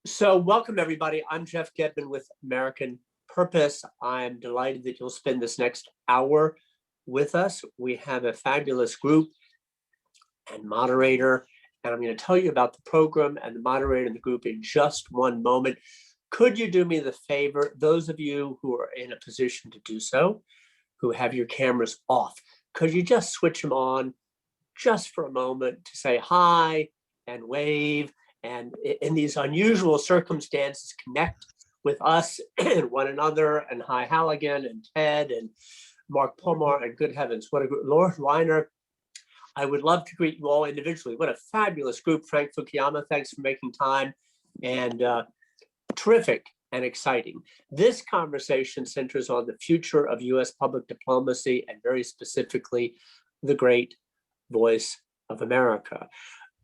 So welcome everybody. I'm Jeff Gedman with American Purpose. I'm delighted that you'll spend this next hour with us. We have a fabulous group and moderator, and I'm going to tell you about the program and the moderator and the group in just one moment. Could you do me the favor, those of you who are in a position to do so, who have your cameras off, could you just switch them on just for a moment to say hi and wave, and in these unusual circumstances, connect with us and one another, and hi Halligan and Ted and Mark Pomar, and good heavens, what a group. Lord Weiner, I would love to greet you all individually. What a fabulous group. Frank Fukuyama, thanks for making time, and terrific and exciting. This conversation centers on the future of US public diplomacy, and very specifically, the great voice of America.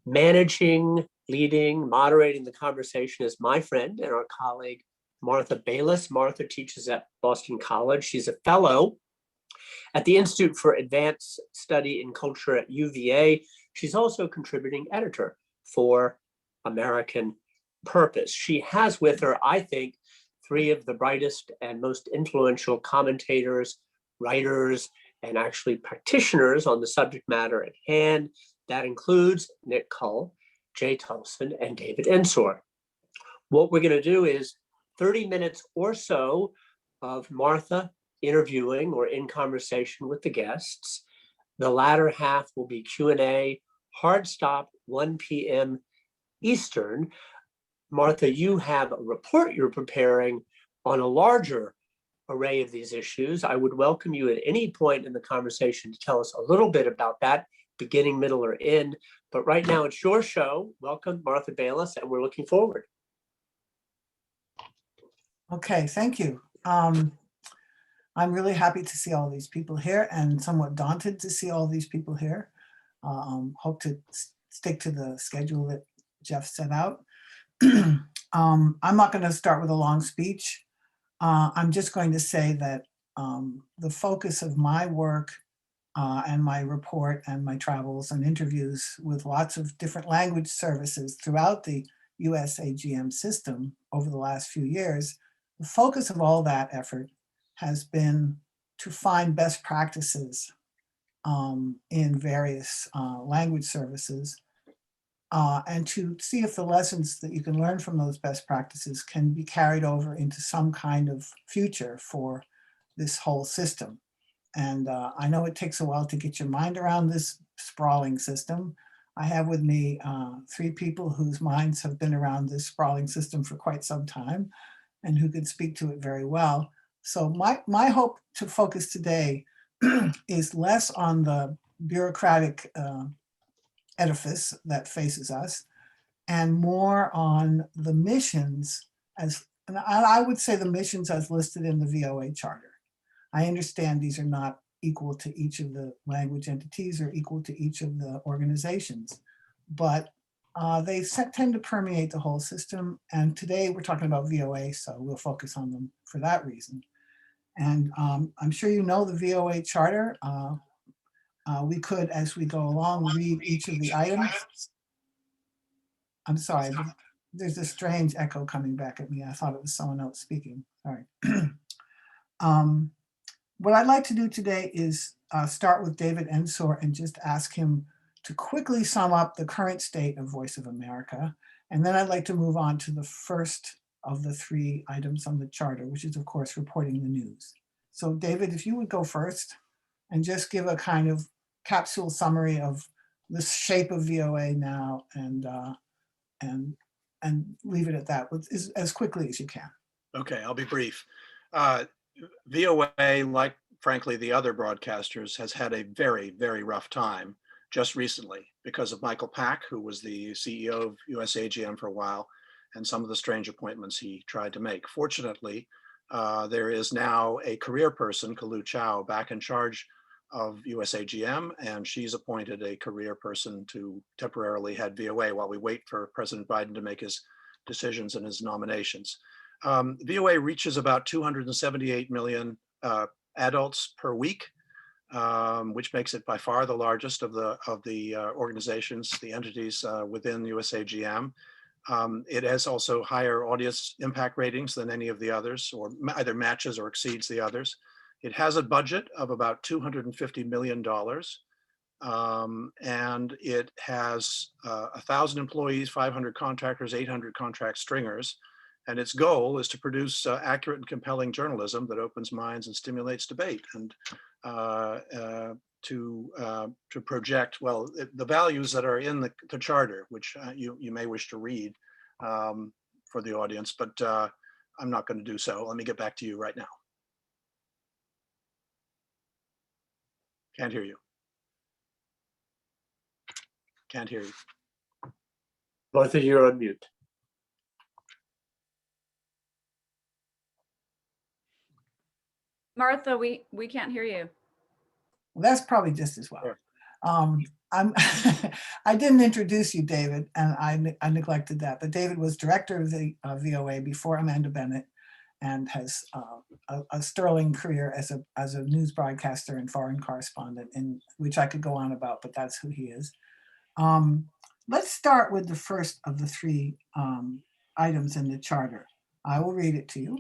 Managing, leading, moderating the conversation is my friend and our colleague, Martha Bayles. Martha teaches at Boston College. She's a fellow at the Institute for Advanced Study in Culture at UVA. She's also a contributing editor for American Purpose. She has with her, I think, three of the brightest and most influential commentators, writers, and actually practitioners on the subject matter at hand. That includes Nick Cull, Jay Tolson, and David Ensor. What we're going to do is 30 minutes or so of Martha interviewing or in conversation with the guests. The latter half will be Q&A, hard stop, 1 p.m. Eastern. Martha, you have a report you're preparing on a larger array of these issues. I would welcome you at any point in the conversation to tell us a little bit about that, beginning, middle, or end. But right now it's your show. Welcome, Martha Bayles, and we're looking forward. Okay, thank you. I'm really happy to see all these people here and somewhat daunted to see all these people here. Hope to stick to the schedule that Jeff set out. I'm not going to start with a long speech. I'm just going to say that the focus of my work and my report and my travels and interviews with lots of different language services throughout the USAGM system over the last few years, the focus of all that effort has been to find best practices in various language services and to see if the lessons that you can learn from those best practices can be carried over into some kind of future for this whole system. And I know it takes a while to get your mind around this sprawling system. I have with me three people whose minds have been around this sprawling system for quite some time and who could speak to it very well. So my hope to focus today is less on the bureaucratic edifice that faces us and more on the missions as, and I would say the missions as listed in the Voa Charter. I understand these are not equal to each of the language entities or equal to each of the organizations, but they tend to permeate the whole system. And today we're talking about VOA, so we'll focus on them for that reason. And I'm sure you know the VOA Charter. We could, as we go along, read each of the items. I'm sorry, there's a strange echo coming back at me. I thought it was someone else speaking, sorry. What I'd like to do today is start with David Ensor and just ask him to quickly sum up the current state of Voice of America. And then I'd like to move on to the first of the three items on the charter, which is of course reporting the news. So David, if you would go first and just give a kind of capsule summary of the shape of VOA now and leave it at that as quickly as you can. Okay, I'll be brief. VOA, like frankly the other broadcasters, has had a very, very rough time just recently because of Michael Pack, who was the CEO of USAGM for a while, and some of the strange appointments he tried to make. Fortunately, there is now a career person, Kalu Chow, back in charge of USAGM, and she's appointed a career person to temporarily head VOA while we wait for President Biden to make his decisions and his nominations. VOA reaches about 278 million adults per week, which makes it by far the largest of the organizations, the entities within USAGM. It has also higher audience impact ratings than any of the others, or either matches or exceeds the others. It has a budget of about $250 million. And it has 1,000 employees, 500 contractors, 800 contract stringers. And its goal is to produce accurate and compelling journalism that opens minds and stimulates debate, and to project, well, the values that are in the charter, which you may wish to read for the audience, but I'm not going to do so. Let me get back to you right now. Can't hear you. Can't hear you. Both of you are on mute. Martha, we can't hear you. Well, that's probably just as well. Sure. I didn't introduce you, David, and I neglected that. But David was director of the VOA before Amanda Bennett, and has a sterling career as a news broadcaster and foreign correspondent, in which I could go on about, but that's who he is. Let's start with the first of the three items in the charter. I will read it to you.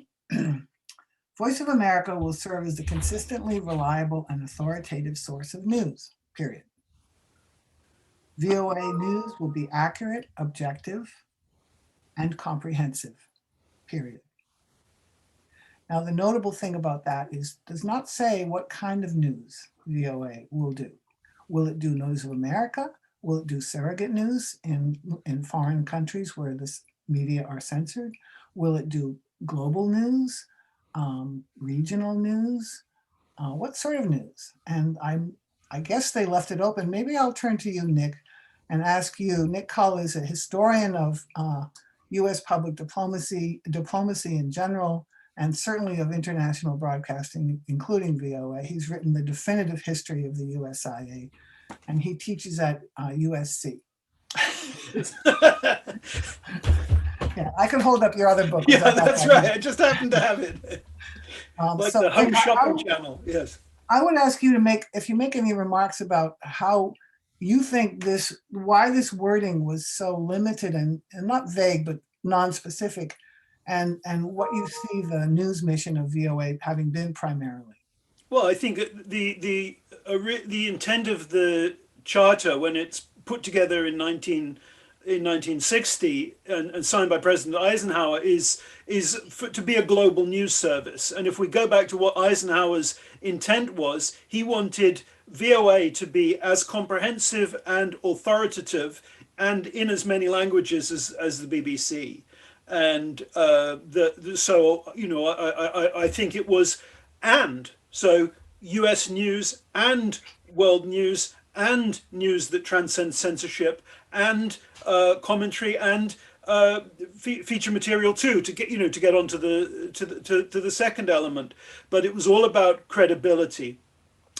Voice of America will serve as a consistently reliable and authoritative source of news, period. VOA news will be accurate, objective, and comprehensive, period. Now, the notable thing about that does not say what kind of news VOA will do. Will it do News of America? Will it do surrogate news in foreign countries where this media are censored? Will it do global news, regional news? What sort of news? And I guess they left it open. Maybe I'll turn to you, Nick, and ask you. Nick Cull is a historian of US public diplomacy in general, and certainly of international broadcasting, including VOA. He's written the definitive history of the USIA, and he teaches at USC. Yeah, I can hold up your other book. Yeah, that's right. I just happened to have it. Like so the home Nick, shopping channel, yes. I would ask you to if you make any remarks about how you think why this wording was so limited and not vague, but non-specific, and what you see the news mission of VOA having been primarily. Well, I think the intent of the charter, when it's put together in 1960 and signed by President Eisenhower, is to be a global news service. And if we go back to what Eisenhower's intent was, he wanted VOA to be as comprehensive and authoritative and in as many languages as the BBC. And so, you know, I think it was so US news and world news and news that transcends censorship and commentary and feature material too, to get onto the second element. But it was all about credibility.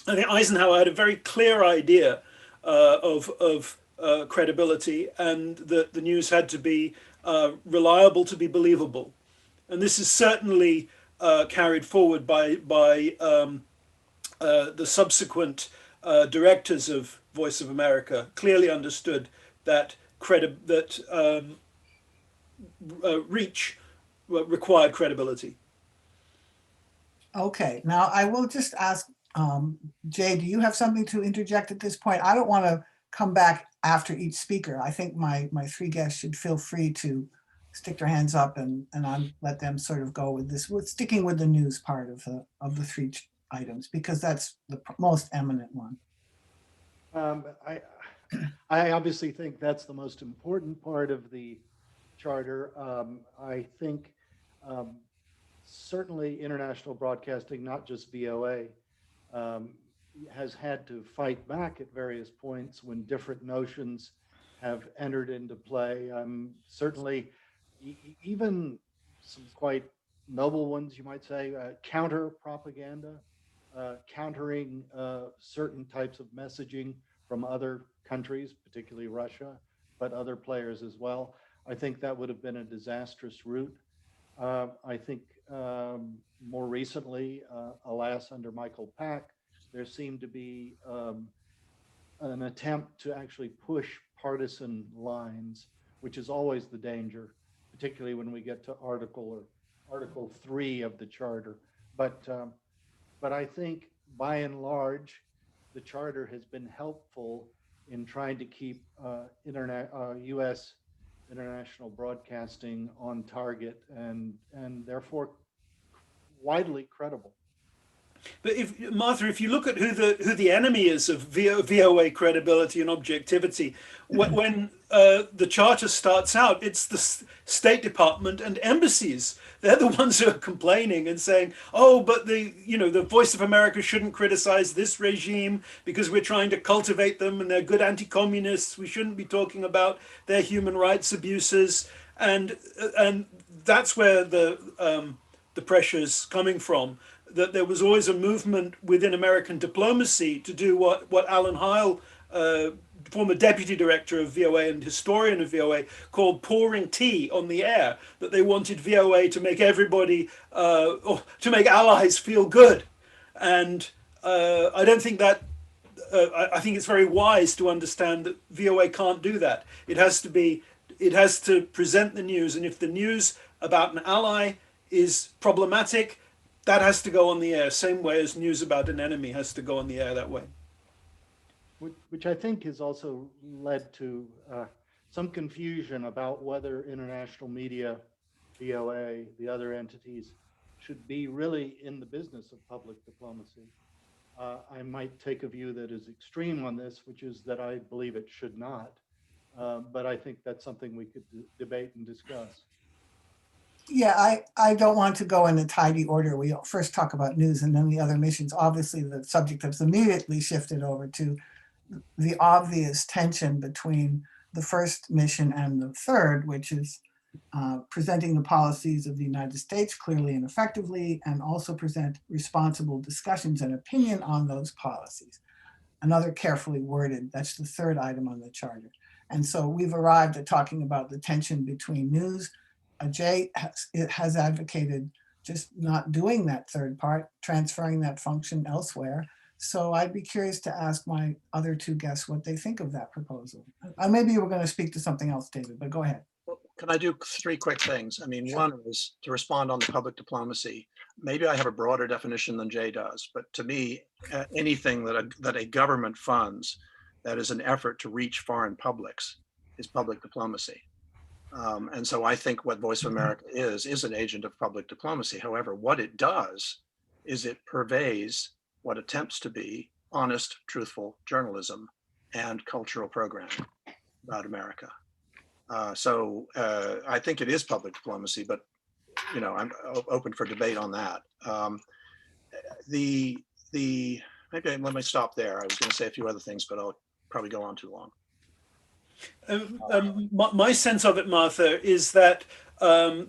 I think Eisenhower had a very clear idea of credibility, and that the news had to be reliable to be believable. And this is certainly carried forward by the subsequent directors of Voice of America. Clearly understood that reach required credibility. Okay, now I will just ask, Jay, do you have something to interject at this point? I don't want to come back after each speaker. I think my three guests should feel free to stick their hands up and I'll let them sort of go with this. We're sticking with the news part of the three items, because that's the most eminent one. I obviously think that's the most important part of the charter. I think certainly international broadcasting, not just VOA, has had to fight back at various points when different notions have entered into play. Certainly, even some quite noble ones, you might say, counter propaganda, countering certain types of messaging from other countries, particularly Russia, but other players as well. I think that would have been a disastrous route. I think more recently, alas, under Michael Pack, there seemed to be an attempt to actually push partisan lines which is always the danger, particularly when we get to Article 3 of the Charter. But I think by and large, the Charter has been helpful in trying to keep U.S. international broadcasting on target and therefore widely credible. But Martha, if you look at who the enemy is of VOA credibility and objectivity, when the Charter starts out, it's the State Department and embassies. They're the ones who are complaining and saying, "Oh, but the Voice of America shouldn't criticize this regime because we're trying to cultivate them and they're good anti-communists. We shouldn't be talking about their human rights abuses." And that's where the pressure's coming from. That there was always a movement within American diplomacy to do what Alan Heil, former deputy director of VOA and historian of VOA, called pouring tea on the air, that they wanted VOA to make everybody, or to make allies feel good. And I don't think that, I think it's very wise to understand that VOA can't do that. It has to present the news, and if the news about an ally is problematic, that has to go on the air, same way as news about an enemy has to go on the air that way. Which I think has also led to some confusion about whether international media, VOA, the other entities, should be really in the business of public diplomacy. I might take a view that is extreme on this, which is that I believe it should not. But I think that's something we could debate and discuss. Yeah, I don't want to go in a tidy order. We first talk about news and then the other missions. Obviously, the subject has immediately shifted over to the obvious tension between the first mission and the third, which is presenting the policies of the United States clearly and effectively, and also present responsible discussions and opinion on those policies. Another carefully worded, that's the third item on the Charter. And so we've arrived at talking about the tension between news. Jay has advocated just not doing that third part, transferring that function elsewhere. So I'd be curious to ask my other two guests what they think of that proposal. Maybe you were going to speak to something else, David, but go ahead. Can I do three quick things? I mean, one is to respond on the public diplomacy. Maybe I have a broader definition than Jay does, but to me, anything that a government funds that is an effort to reach foreign publics is public diplomacy. And so I think what Voice of America is an agent of public diplomacy. However, what it does is it purveys what attempts to be honest, truthful journalism and cultural programming about America. So I think it is public diplomacy, but I'm open for debate on that. Maybe let me stop there. I was going to say a few other things, but I'll probably go on too long. My sense of it, Martha, is that I've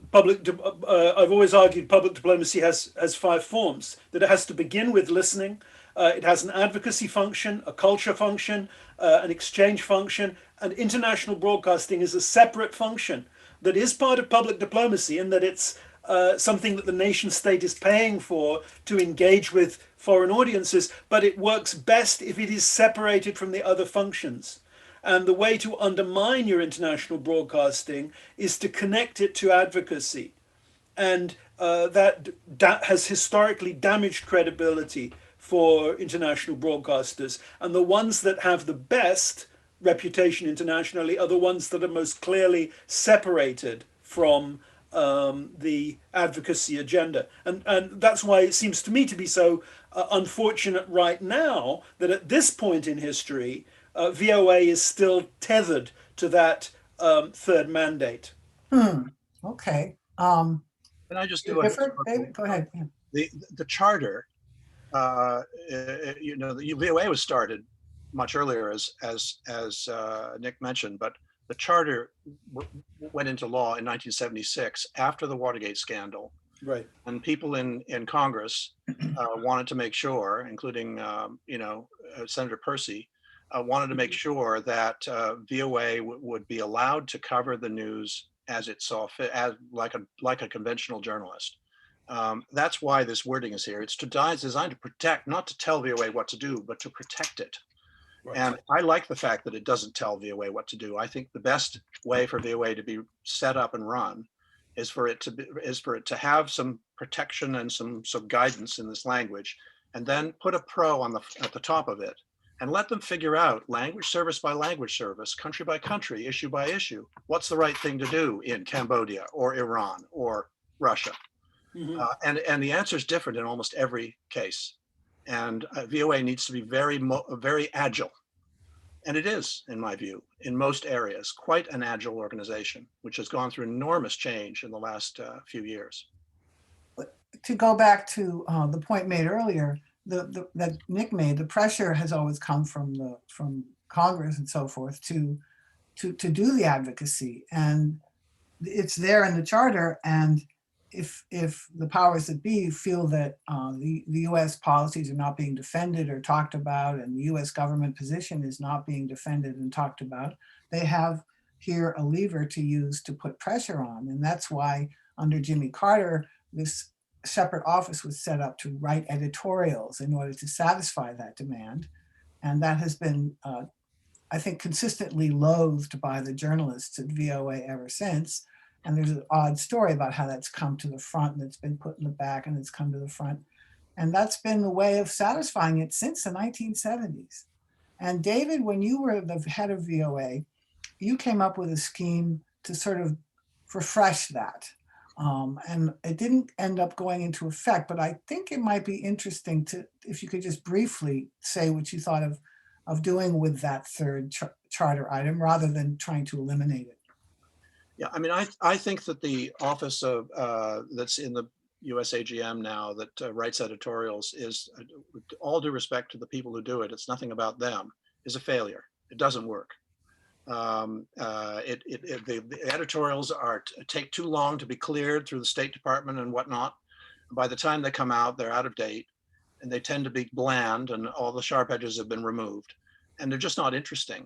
always argued public diplomacy has 5 forms. That it has to begin with listening. It has an advocacy function, a culture function, an exchange function, and international broadcasting is a separate function that is part of public diplomacy in that it's something that the nation state is paying for to engage with foreign audiences, but it works best if it is separated from the other functions. And the way to undermine your international broadcasting is to connect it to advocacy. And that has historically damaged credibility for international broadcasters. And the ones that have the best reputation internationally are the ones that are most clearly separated from the advocacy agenda. And that's why it seems to me to be so unfortunate right now that at this point in history, VOA is still tethered to that third mandate. Okay. Can I just do David, go ahead. Yeah. The Charter, the VOA was started much earlier, as Nick mentioned, but the Charter went into law in 1976 after the Watergate scandal. Right. And people in Congress wanted to make sure, including Senator Percy, wanted to make sure that VOA would be allowed to cover the news as it saw fit, as like a conventional journalist. That's why this wording is here. It's designed to protect, not to tell VOA what to do, but to protect it. Right. And I like the fact that it doesn't tell VOA what to do. I think the best way for VOA to be set up and run is for it to have some protection and some guidance in this language, and then put a pro at the top of it, and let them figure out language service by language service, country by country, issue by issue, what's the right thing to do in Cambodia or Iran or Russia. Mhm. And the answer is different in almost every case. And VOA needs to be very agile. And it is, in my view, in most areas, quite an agile organization, which has gone through enormous change in the last few years. To go back to the point made earlier, that Nick made, the pressure has always come from Congress and so forth to do the advocacy, and it's there in the charter. And if the powers that be feel that the U.S. policies are not being defended or talked about, and the U.S. government position is not being defended and talked about, they have here a lever to use to put pressure on. And that's why under Jimmy Carter, this separate office was set up to write editorials in order to satisfy that demand. And that has been, I think, consistently loathed by the journalists at VOA ever since. And there's an odd story about how that's come to the front and it's been put in the back and it's come to the front. And that's been the way of satisfying it since the 1970s. And David, when you were the head of VOA, you came up with a scheme to sort of refresh that. And it didn't end up going into effect, but I think it might be interesting if you could just briefly say what you thought of doing with that third charter item rather than trying to eliminate it. Yeah, I mean, I think that the office of that's in the USAGM now that writes editorials is, with all due respect to the people who do it, it's nothing about them, is a failure. It doesn't work. The editorials take too long to be cleared through the State Department and whatnot. By the time they come out, they're out of date, and they tend to be bland, and all the sharp edges have been removed, and they're just not interesting.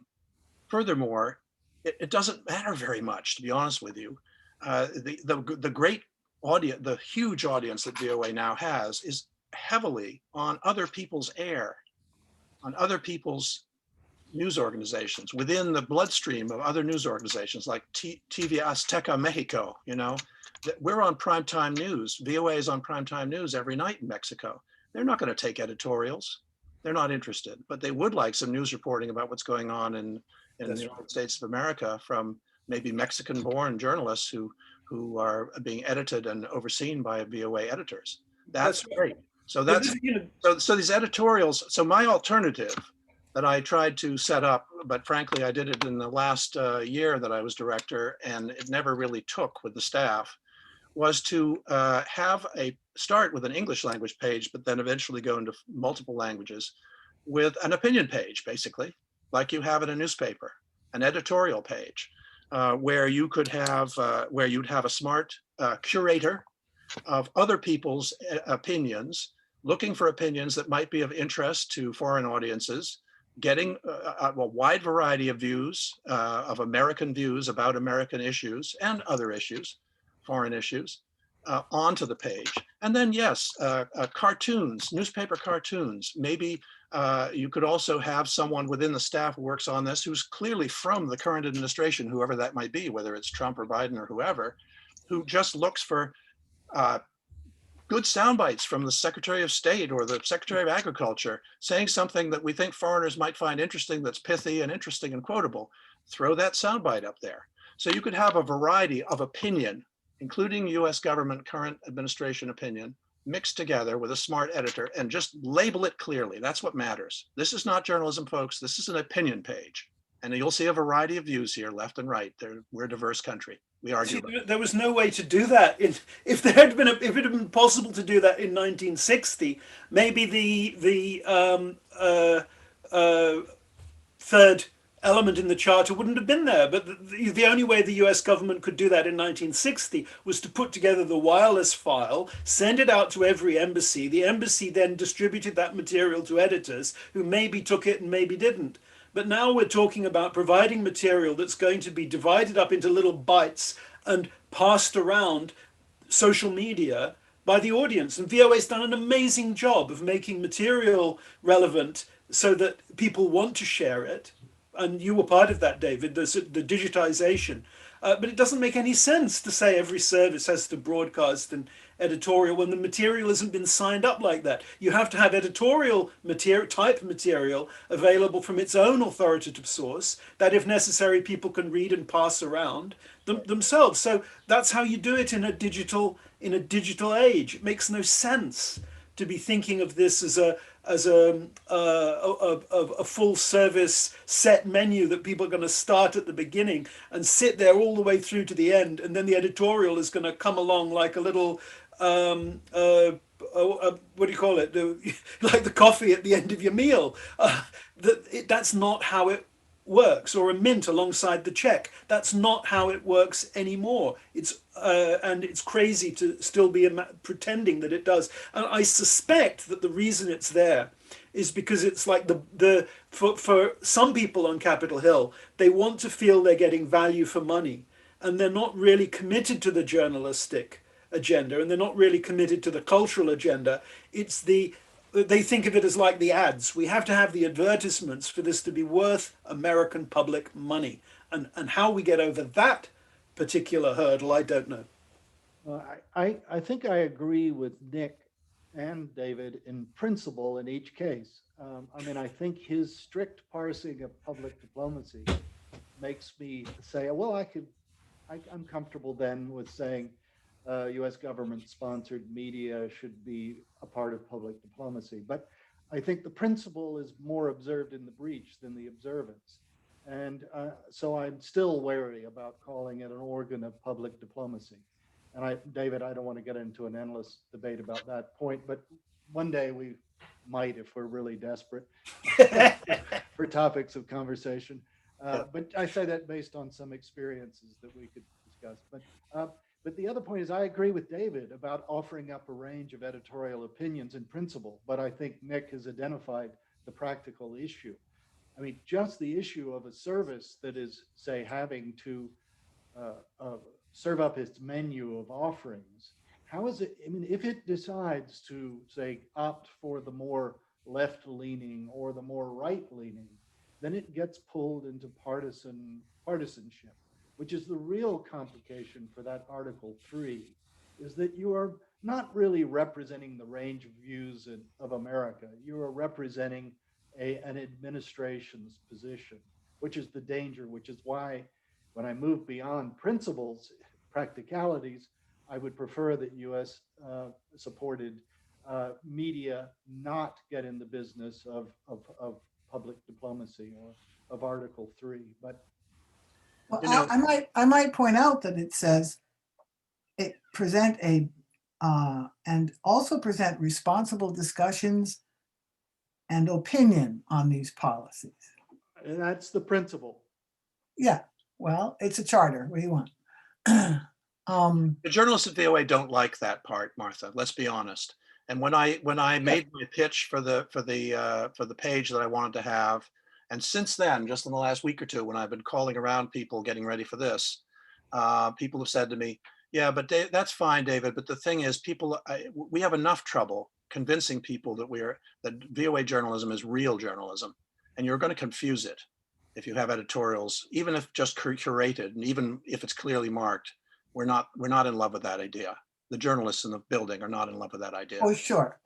Furthermore, it doesn't matter very much, to be honest with you. The great audience, the huge audience that VOA now has, is heavily on other people's air, on other people's news organizations, within the bloodstream of other news organizations like TV Azteca Mexico. You know, we're on primetime news. VOA is on primetime news every night in Mexico. They're not going to take editorials. They're not interested, but they would like some news reporting about what's going on in the United States of America from maybe Mexican-born journalists who are being edited and overseen by VOA editors. That's great. So so these editorials. So my alternative that I tried to set up, but frankly, I did it in the last year that I was director, and it never really took with the staff, was to start with an English language page, but then eventually go into multiple languages with an opinion page, basically, like you have in a newspaper, an editorial page, where you could have, where you'd have a smart curator of other people's opinions, looking for opinions that might be of interest to foreign audiences, getting a wide variety of views, of American views about American issues and other issues, foreign issues, onto the page. And then, yes, cartoons, newspaper cartoons. Maybe you could also have someone within the staff who works on this who's clearly from the current administration, whoever that might be, whether it's Trump or Biden or whoever, who just looks for good sound bites from the Secretary of State or the Secretary of Agriculture saying something that we think foreigners might find interesting, that's pithy and interesting and quotable. Throw that sound bite up there. So you could have a variety of opinion, including US government current administration opinion, mixed together with a smart editor, and just label it clearly. That's what matters. This is not journalism, folks. This is an opinion page. And you'll see a variety of views here, left and right. We're a diverse country. We argue. There was no way to do that. If it had been possible to do that in 1960, maybe the third element in the charter wouldn't have been there. But the only way the US government could do that in 1960 was to put together the wireless file, send it out to every embassy. The embassy then distributed that material to editors who maybe took it and maybe didn't. But now we're talking about providing material that's going to be divided up into little bites and passed around social media by the audience. And VOA's done an amazing job of making material relevant so that people want to share it. And you were part of that, David, the digitization. But it doesn't make any sense to say every service has to broadcast an editorial when the material hasn't been signed up like that. You have to have editorial material, type material available from its own authoritative source that, if necessary, people can read and pass around themselves. So that's how you do it in a digital age. It makes no sense to be thinking of this as a full service set menu that people are going to start at the beginning and sit there all the way through to the end, and then the editorial is going to come along like a little what do you call it, like the coffee at the end of your meal. That's not how it works, or a mint alongside the check. That's not how it works anymore. And it's crazy to still be pretending that it does. And I suspect that the reason it's there is because it's like for some people on Capitol Hill, they want to feel they're getting value for money, and they're not really committed to the journalistic agenda, and they're not really committed to the cultural agenda. They think of it as like the ads. We have to have the advertisements for this to be worth American public money. And how we get over that particular hurdle, I don't know. I think I agree with Nick and David in principle in each case. I mean, I think his strict parsing of public diplomacy makes me say, well, I'm comfortable then with saying US government-sponsored media should be a part of public diplomacy. But I think the principle is more observed in the breach than the observance. And so I'm still wary about calling it an organ of public diplomacy. And David, I don't want to get into an endless debate about that point, but one day we might if we're really desperate for topics of conversation. But I say that based on some experiences that we could discuss. But the other point is I agree with David about offering up a range of editorial opinions in principle, but I think Nick has identified the practical issue. I mean, just the issue of a service that is, say, having to serve up its menu of offerings. How is it, I mean, if it decides to, say, opt for the more left-leaning or the more right-leaning, then it gets pulled into partisanship, which is the real complication for that Article 3, is that you are not really representing the range of views of America. You are representing an administration's position, which is the danger, which is why when I move beyond principles, practicalities, I would prefer that US supported media not get in the business of public diplomacy or of Article 3. But well, I might point out that it says it present and also present responsible discussions and opinion on these policies. And that's the principle. Yeah, well, it's a charter. What do you want? The journalists at VOA don't like that part, Martha. Let's be honest. And when I made my pitch for the page that I wanted to have, and since then, just in the last week or two, when I've been calling around people getting ready for this, people have said to me, "Yeah, but that's fine, David. But the thing is, we have enough trouble convincing people that VOA journalism is real journalism, and you're going to confuse it if you have editorials, even if just curated, and even if it's clearly marked. We're not in love with that idea. The journalists in the building are not in love with that idea." Oh, sure.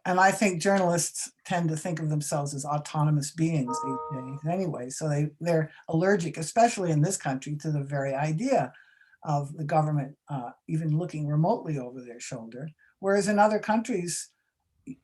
And I think journalists tend to think of themselves as autonomous beings these days anyway. So they're allergic, especially in this country, to the very idea of the government even looking remotely over their shoulder. Whereas in other countries,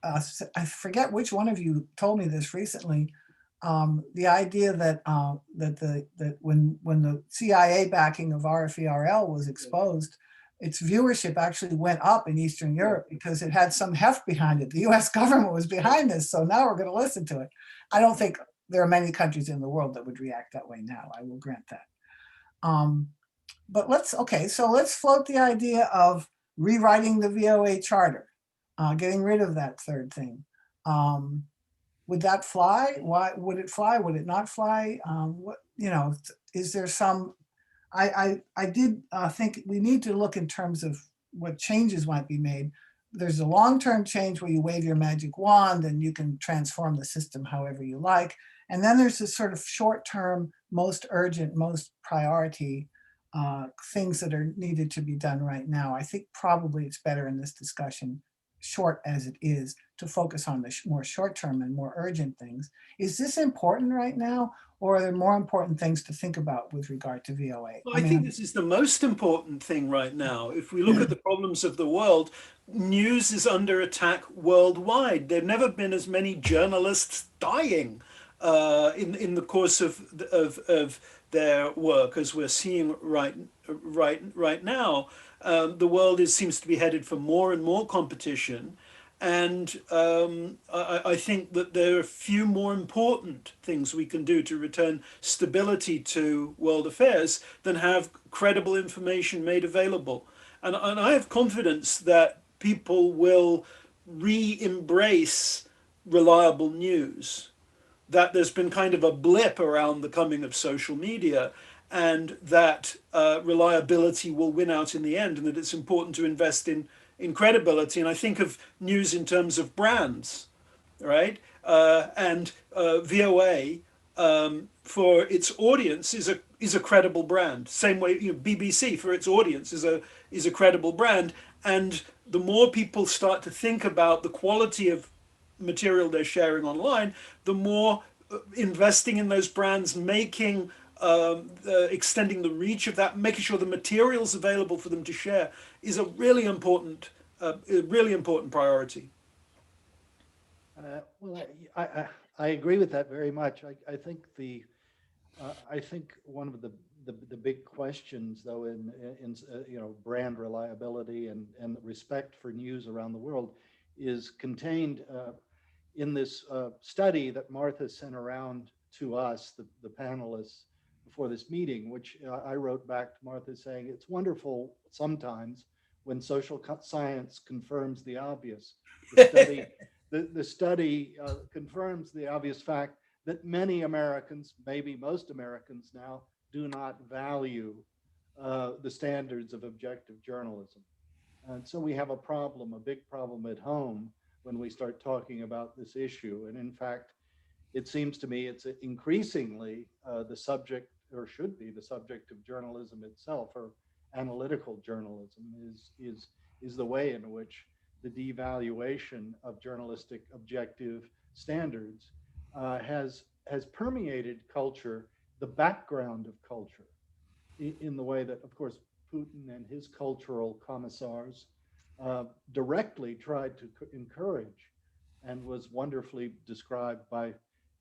I forget which one of you told me this recently, the idea that that when the CIA backing of RFERL was exposed, its viewership actually went up in Eastern Europe because it had some heft behind it. The US government was behind this, so now we're going to listen to it. I don't think there are many countries in the world that would react that way now, I will grant that. But let's float the idea of rewriting the Voa Charter, getting rid of that third thing. Would that fly? Why would it fly? Would it not fly? Is there some, I did think we need to look in terms of what changes might be made. there's a long-term change where you wave your magic wand and you can transform the system however you like. And then there's this sort of short-term, most urgent, most priority things that are needed to be done right now. I think probably it's better in this discussion, short as it is, to focus on the more short-term and more urgent things. Is this important right now, or are there more important things to think about with regard to VOA? Well, I think this is the most important thing right now. If we look at the problems of the world, news is under attack worldwide. There have never been as many journalists dying in the course of their work as we're seeing right now. The world seems to be headed for more and more competition. And I think that there are a few more important things we can do to return stability to world affairs than have credible information made available. And I have confidence that people will re-embrace reliable news, that there's been kind of a blip around the coming of social media, and that reliability will win out in the end, and that it's important to invest in credibility. And I think of news in terms of brands, right? And VOA for its audience is a credible brand. Same way, BBC for its audience is a credible brand. And the more people start to think about the quality of material they're sharing online, the more investing in those brands, making extending the reach of that, making sure the materials available for them to share is a really important priority. Well, I agree with that very much. I think I think one of the big questions, though, in brand reliability and respect for news around the world, is contained in this study that Martha sent around to us, the panelists, before this meeting, which I wrote back to Martha saying, it's wonderful sometimes when social science confirms the obvious. The study confirms the obvious fact that many Americans, maybe most Americans now, do not value the standards of objective journalism. And so we have a problem, a big problem at home when we start talking about this issue. And in fact, it seems to me it's increasingly the subject, or should be the subject, of journalism itself, or analytical journalism is the way in which the devaluation of journalistic objective standards has permeated culture, the background of culture, in the way that, of course, Putin and his cultural commissars directly tried to encourage, and was wonderfully described by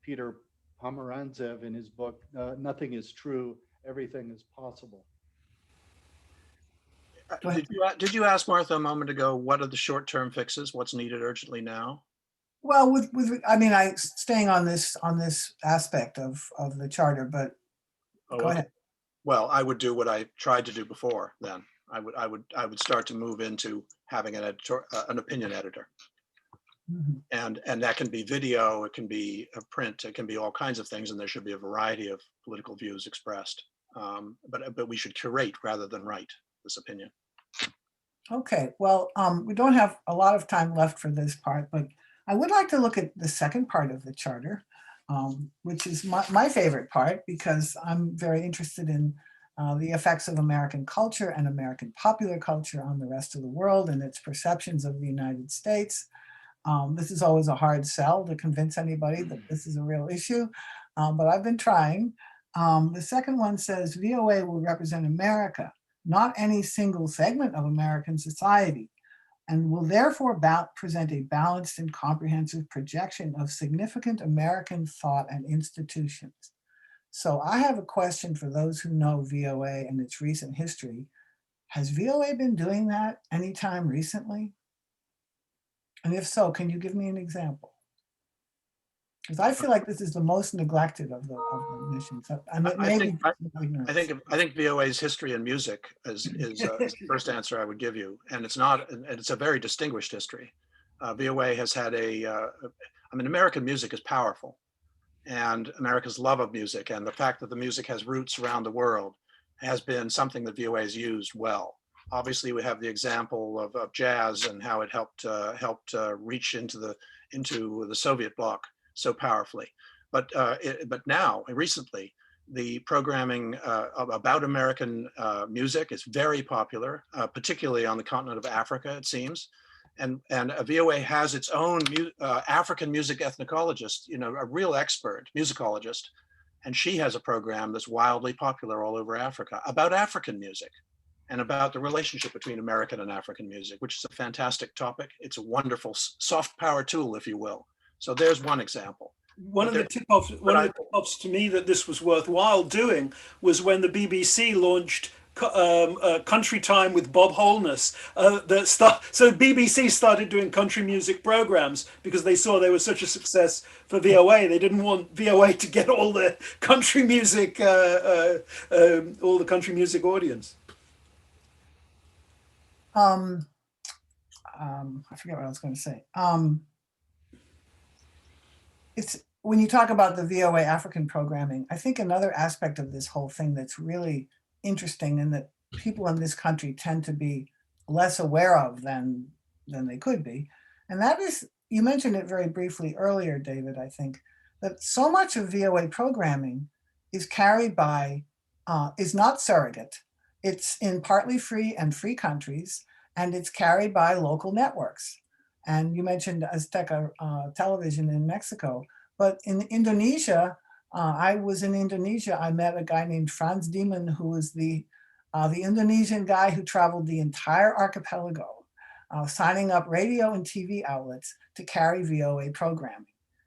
Peter Pomerantsev in his book, Nothing is True, Everything is Possible. Did you ask Martha a moment ago, what are the short-term fixes? What's needed urgently now? Well, I staying on this aspect of the charter, but go ahead. Well, I would do what I tried to do before. Then I would start to move into having an opinion editor, and that can be video, it can be a print, it can be all kinds of things, and there should be a variety of political views expressed. But we should curate rather than write this opinion. Okay, well, we don't have a lot of time left for this part, but I would like to look at the second part of the charter, which is my favorite part, because I'm very interested in the effects of American culture and American popular culture on the rest of the world and its perceptions of the United States. This is always a hard sell to convince anybody that this is a real issue, but I've been trying. The second one says, VOA will represent America, not any single segment of American society, and will therefore present a balanced and comprehensive projection of significant American thought and institutions. So I have a question for those who know VOA and its recent history. Has VOA been doing that anytime recently? And if so, can you give me an example? Because I feel like this is the most neglected of the missions. I think VOA's history in music is the first answer I would give you, and it's a very distinguished history. VOA has had American music is powerful, and America's love of music, and the fact that the music has roots around the world has been something that VOA has used well. Obviously, we have the example of jazz and how it helped reach into the Soviet bloc so powerfully. But now, recently, the programming about American music is very popular, particularly on the continent of Africa, it seems. And VOA has its own African music ethnologist, a real expert musicologist. And she has a program that's wildly popular all over Africa about African music and about the relationship between American and African music, which is a fantastic topic. It's a wonderful soft power tool, if you will. So there's one example. One of the tip-offs to me that this was worthwhile doing was when the BBC launched Country Time with Bob Holness. So BBC started doing country music programs because they saw they were such a success for VOA. They didn't want VOA to get all the country music, all the country music audience. I forget what I was going to say. It's when you talk about the VOA African programming, I think another aspect of this whole thing that's really interesting and that people in this country tend to be less aware of than they could be. And that is, you mentioned it very briefly earlier, David, I think, that so much of VOA programming is carried by, is not surrogate. It's in partly free and free countries, and it's carried by local networks. And you mentioned Azteca television in Mexico, but in Indonesia, I was in Indonesia. I met a guy named Franz Diemen, who was the Indonesian guy who traveled the entire archipelago, signing up radio and TV outlets to carry VOA programming.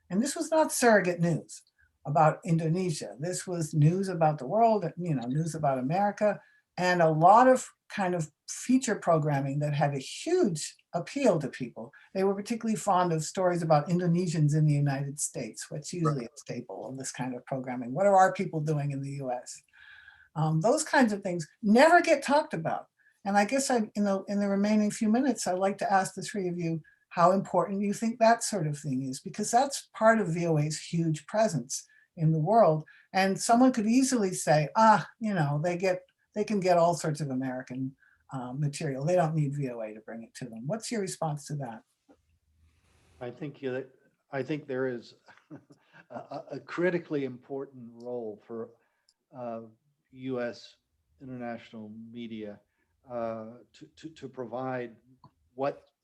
And this was not surrogate news about Indonesia. This was news about the world, news about America, and a lot of kind of feature programming that had a huge appeal to people. They were particularly fond of stories about Indonesians in the United States, which is usually a staple of this kind of programming. What are our people doing in the US? Those kinds of things never get talked about. And I guess in the remaining few minutes, I'd like to ask the three of you how important you think that sort of thing is, because that's part of VOA's huge presence in the world. And someone could easily say, they can get all sorts of American material. They don't need VOA to bring it to them. What's your response to that? I think there is a critically important role for U.S. international media to provide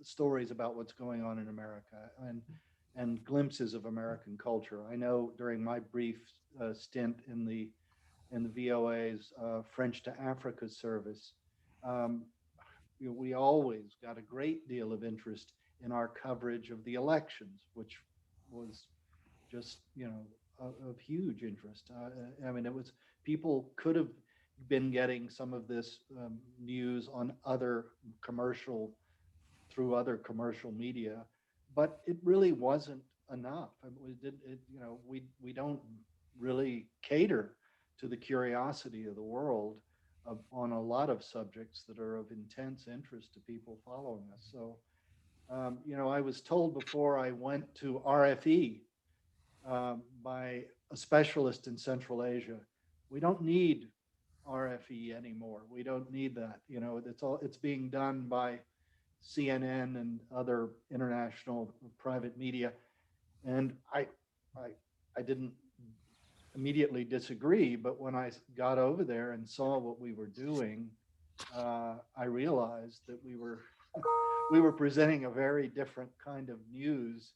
stories about what's going on in America and glimpses of American culture. I know during my brief stint in the VOA's French to Africa service, we always got a great deal of interest in our coverage of the elections, which was just, of huge interest. It was, people could have been getting some of this news on through other commercial media, but it really wasn't enough. We don't really cater to the curiosity of the world on a lot of subjects that are of intense interest to people following us. So, I was told before I went to RFE by a specialist in Central Asia, we don't need RFE anymore. We don't need that. It's being done by CNN and other international private media. And I didn't immediately disagree, but when I got over there and saw what we were doing, I realized that we were presenting a very different kind of news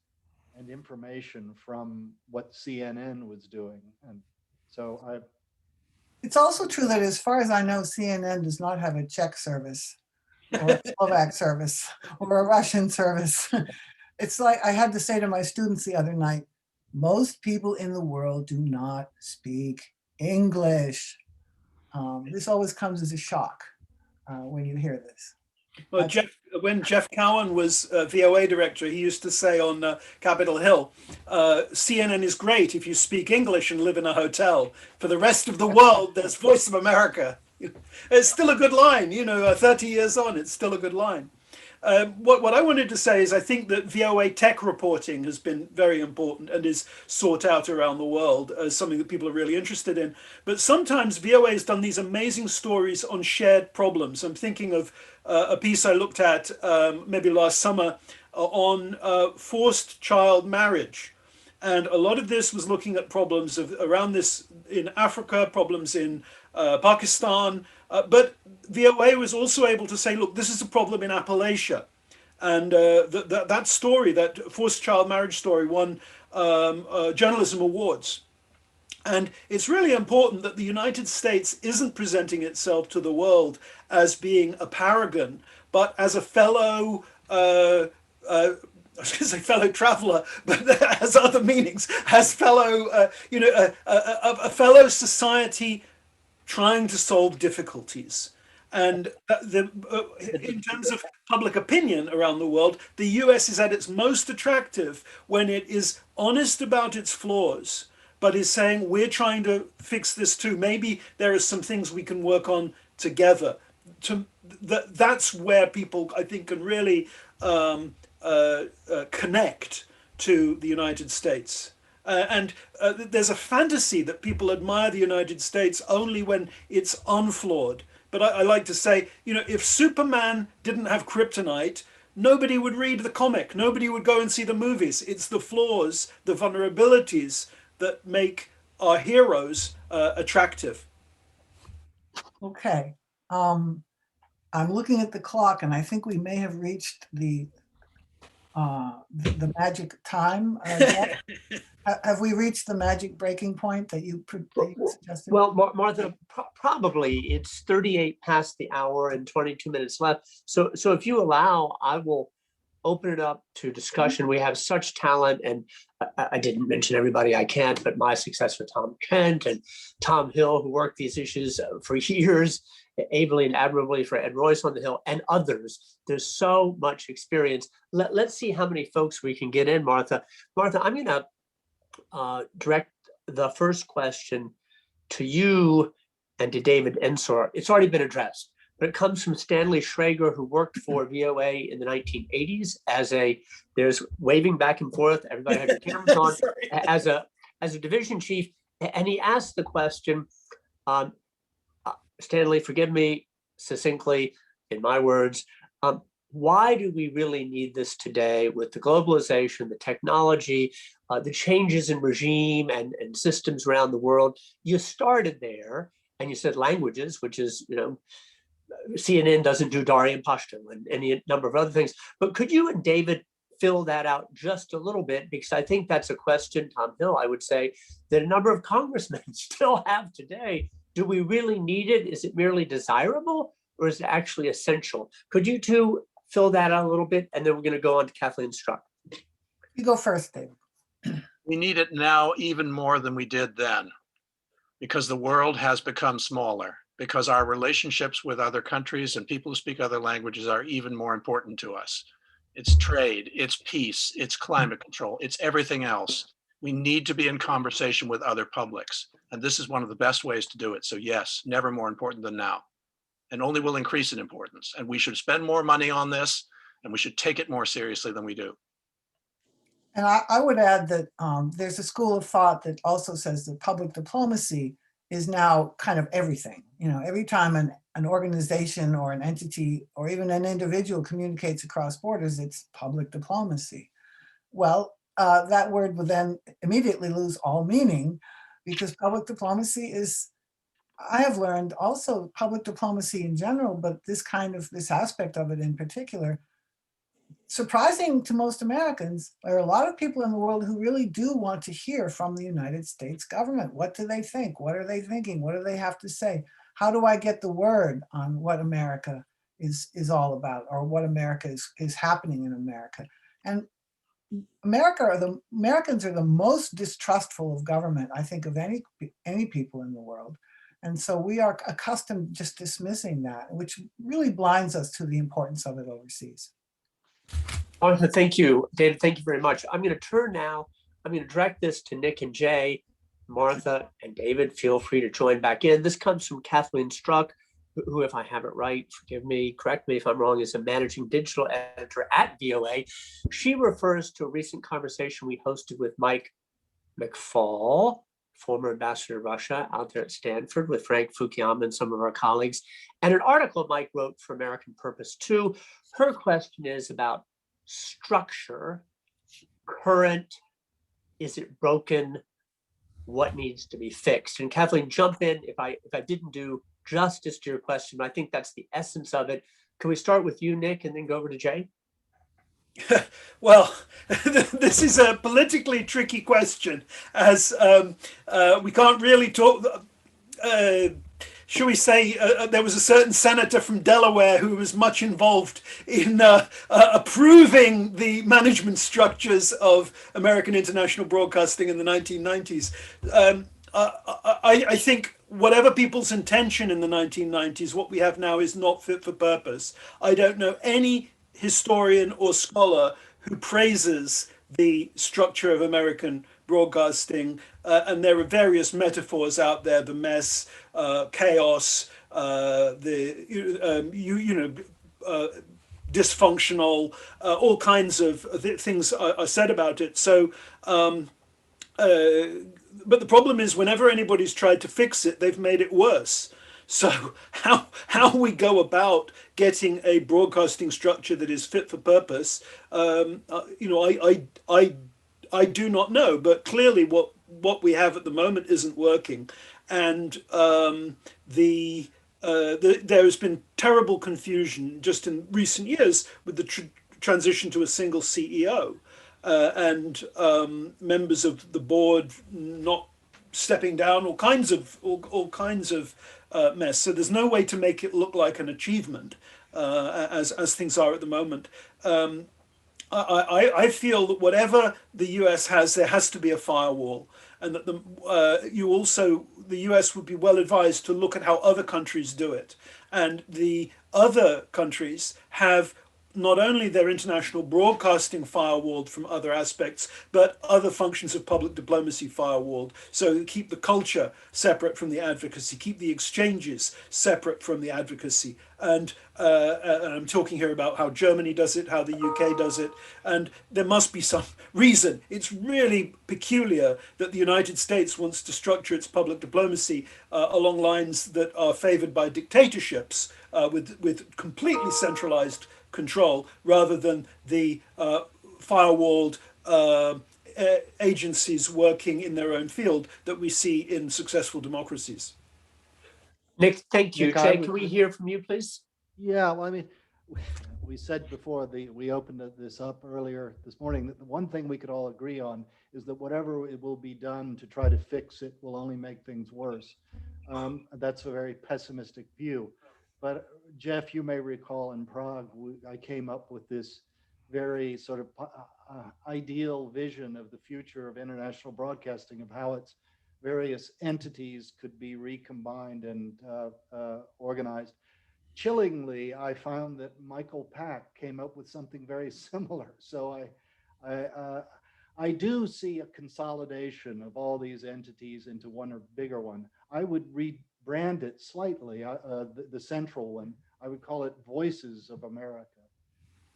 and information from what CNN was doing. And so it's also true that as far as I know, CNN does not have a Czech service or a Slovak service or a Russian service. It's like I had to say to my students the other night, most people in the world do not speak English. This always comes as a shock when you hear this. Well, when Jeff Cowan was VOA director, he used to say on Capitol Hill, CNN is great if you speak English and live in a hotel. For the rest of the world, there's Voice of America. It's still a good line, 30 years on, it's still a good line. What I wanted to say is I think that VOA tech reporting has been very important and is sought out around the world as something that people are really interested in. But sometimes VOA has done these amazing stories on shared problems. I'm thinking of a piece I looked at maybe last summer on forced child marriage. And a lot of this was looking at problems around this in Africa, problems in Pakistan. But VOA was also able to say, look, this is a problem in Appalachia. And that story, that forced child marriage story, won journalism awards. And it's really important that the United States isn't presenting itself to the world as being a paragon, but as a fellow I was going to say fellow traveler, but that has other meanings. As fellow, a fellow society trying to solve difficulties. And in terms of public opinion around the world, the US is at its most attractive when it is honest about its flaws, but is saying, we're trying to fix this too. Maybe there are some things we can work on together. That's where people, I think, can really connect to the United States. There's a fantasy that people admire the United States only when it's unflawed. But I like to say, if Superman didn't have kryptonite, nobody would read the comic. Nobody would go and see the movies. It's the flaws, the vulnerabilities that make our heroes attractive. Okay. I'm looking at the clock, and I think we may have reached the magic time. Have we reached the magic breaking point that you suggested? Well, Martha, probably it's 38 past the hour and 22 minutes left. So if you allow, I will open it up to discussion. We have such talent, and I didn't mention everybody I can't, but my successor, Tom Kent, and Tom Hill, who worked these issues for years, ably and admirably for Ed Royce on the Hill, and others. There's so much experience. Let's see how many folks we can get in, Martha. Martha, I'm going to direct the first question to you and to David Ensor. It's already been addressed, but it comes from Stanley Schrager, who worked for VOA in the 1980s there's waving back and forth, everybody had their cameras on, as a division chief. And he asked the question, Stanley, forgive me succinctly in my words, why do we really need this today with the globalization, the technology, the changes in regime and systems around the world? You started there and you said languages, which is, CNN doesn't do Dari and Pashto and any number of other things. But could you and David fill that out just a little bit? Because I think that's a question, Tom Hill, I would say, that a number of congressmen still have today. Do we really need it? Is it merely desirable, or is it actually essential? Could you two fill that out a little bit? And then we're going to go on to Kathleen Struck. You go first, David. We need it now even more than we did then, because the world has become smaller, because our relationships with other countries and people who speak other languages are even more important to us. It's trade, it's peace, it's climate control, it's everything else. We need to be in conversation with other publics. And this is one of the best ways to do it. So yes, never more important than now, and only will increase in importance. And we should spend more money on this, and we should take it more seriously than we do. And I would add that there's a school of thought that also says that public diplomacy is now kind of everything. Every time an organization or an entity or even an individual communicates across borders, it's public diplomacy. Well, that word would then immediately lose all meaning, because public diplomacy is, I have learned also public diplomacy in general, but this aspect of it in particular, surprising to most Americans, there are a lot of people in the world who really do want to hear from the United States government. What do they think? What are they thinking? What do they have to say? How do I get the word on what America is all about, or what America is happening in America? And Americans are the most distrustful of government, I think, of any people in the world. And so we are accustomed to just dismissing that, which really blinds us to the importance of it overseas. Martha, thank you. David, thank you very much. I'm going to turn now. I'm going to direct this to Nick and Jay. Martha and David, feel free to join back in. This comes from Kathleen Struck, who, if I have it right, forgive me, correct me if I'm wrong, is a managing digital editor at VOA. She refers to a recent conversation we hosted with Mike McFall, former ambassador to Russia out there at Stanford with Frank Fukuyama and some of our colleagues, and an article Mike wrote for American Purpose too. Her question is about structure, current, is it broken, what needs to be fixed? And Kathleen, jump in if I didn't do justice to your question, but I think that's the essence of it. Can we start with you, Nick, and then go over to Jay? Well, this is a politically tricky question, as we can't really talk. Shall we say, there was a certain senator from Delaware who was much involved in approving the management structures of American international broadcasting in the 1990s. I think whatever people's intention in the 1990s, what we have now is not fit for purpose. I don't know any historian or scholar who praises the structure of American broadcasting, and there are various metaphors out there: the mess, chaos, dysfunctional, all kinds of things are said about it. So, but the problem is, whenever anybody's tried to fix it, they've made it worse. So how we go about getting a broadcasting structure that is fit for purpose, I do not know. But clearly, what we have at the moment isn't working, and there has been terrible confusion just in recent years with the transition to a single CEO, and members of the board not stepping down, all kinds of mess. So there's no way to make it look like an achievement, as things are at the moment. I feel that whatever the US has, there has to be a firewall, and that the US would be well advised to look at how other countries do it. And the other countries have not only their international broadcasting firewalled from other aspects, but other functions of public diplomacy firewalled. So keep the culture separate from the advocacy, keep the exchanges separate from the advocacy. And I'm talking here about how Germany does it, how the UK does it, and there must be some reason. It's really peculiar that the United States wants to structure its public diplomacy along lines that are favored by dictatorships, with completely centralized control, rather than the firewalled agencies working in their own field that we see in successful democracies. Nick, thank you. Nick, Jay, can we hear from you, please? Yeah, well, I mean, we said before we opened this up earlier this morning that the one thing we could all agree on is that whatever it will be done to try to fix it will only make things worse. That's a very pessimistic view. But Jeff, you may recall in Prague, I came up with this very sort of ideal vision of the future of international broadcasting, of how its various entities could be recombined and organized. Chillingly, I found that Michael Pack came up with something very similar. So I do see a consolidation of all these entities into one or bigger one. I would rebrand it slightly, the central one. I would call it Voices of America,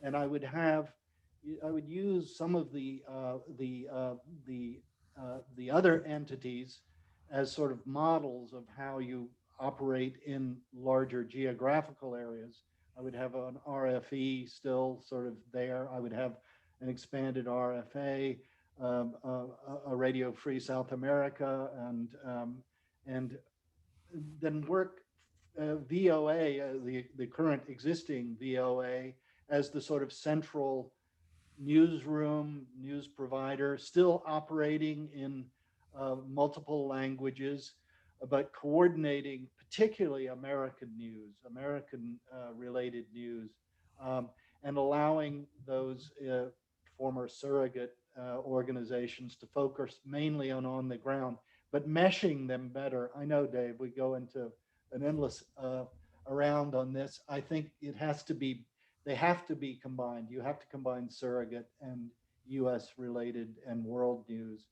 and I would use some of the other entities as sort of models of how you operate in larger geographical areas. I would have an RFE still sort of there. I would have an expanded RFA, a Radio Free South America, and then work VOA, the current existing VOA, as the sort of central newsroom, news provider, still operating in multiple languages, but coordinating particularly American news, American related news, and allowing those former surrogate organizations to focus mainly on the ground, but meshing them better. I know, Dave, we go into an endless around on this. I think they have to be combined. You have to combine surrogate and US related and world news.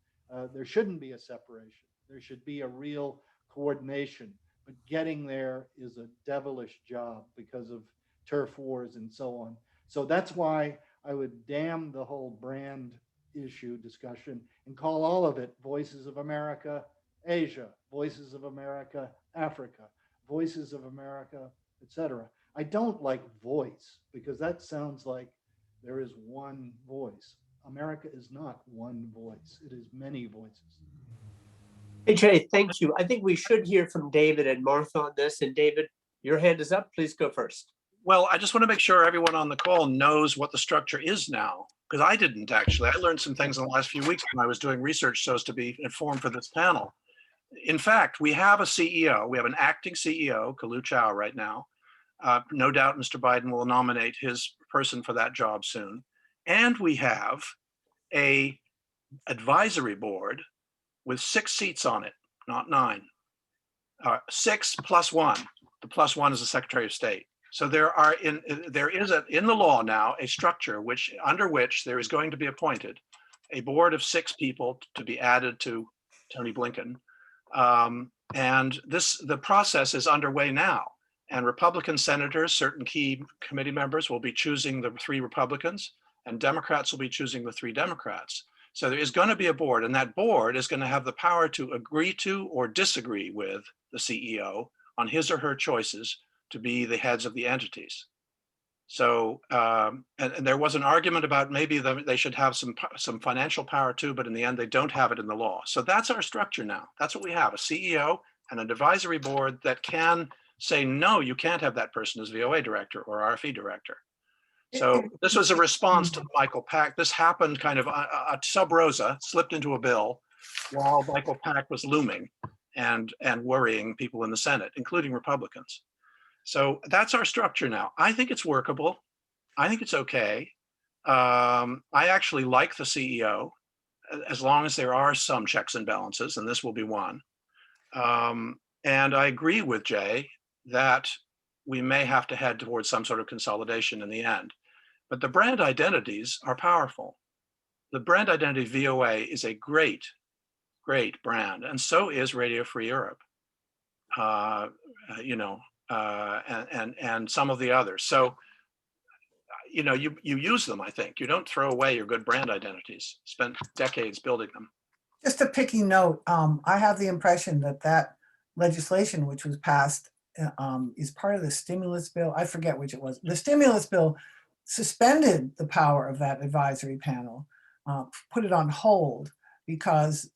There shouldn't be a separation. There should be a real coordination, but getting there is a devilish job because of turf wars and so on. So that's why I would damn the whole brand issue discussion and call all of it Voices of America Asia, Voices of America, Africa, Voices of America, etc. I don't like voice because that sounds like there is one voice. America is not one voice. It is many voices. Hey, Jay, thank you. I think we should hear from David and Martha on this. And David, your hand is up. Please go first. Well, I just want to make sure everyone on the call knows what the structure is now, because I didn't actually. I learned some things in the last few weeks when I was doing research so as to be informed for this panel. In fact, we have a CEO. We have an acting CEO, Cull right now. No doubt Mr. Biden will nominate his person for that job soon. And we have a advisory board with 6 seats on it, not 9. 6 plus 1. The plus 1 is the Secretary of State. So there is in the law now a structure under which there is going to be appointed a board of 6 people to be added to Tony Blinken. And the process is underway now. And Republican senators, certain key committee members will be choosing the 3 Republicans, and Democrats will be choosing the 3 Democrats. So there is going to be a board, and that board is going to have the power to agree to or disagree with the CEO on his or her choices to be the heads of the entities. So, and there was an argument about maybe they should have some financial power too, but in the end, they don't have it in the law. So that's our structure now. That's what we have, a CEO and an advisory board that can say, no, you can't have that person as VOA director or RFE director. So this was a response to Michael Pack. This happened kind of sub rosa, slipped into a bill while Michael Pack was looming and worrying people in the Senate, including Republicans. So that's our structure now. I think it's workable. I think it's okay. I actually like the CEO as long as there are some checks and balances, and this will be one. And I agree with Jay that we may have to head towards some sort of consolidation in the end. But the brand identities are powerful. The brand identity VOA is a great, great brand, and so is Radio Free Europe. And some of the others. So, you use them, I think. You don't throw away your good brand identities. Spent decades building them. Just a picky note, I have the impression that legislation which was passed is part of the stimulus bill. I forget which it was. The stimulus bill suspended the power of that advisory panel, put it on hold, because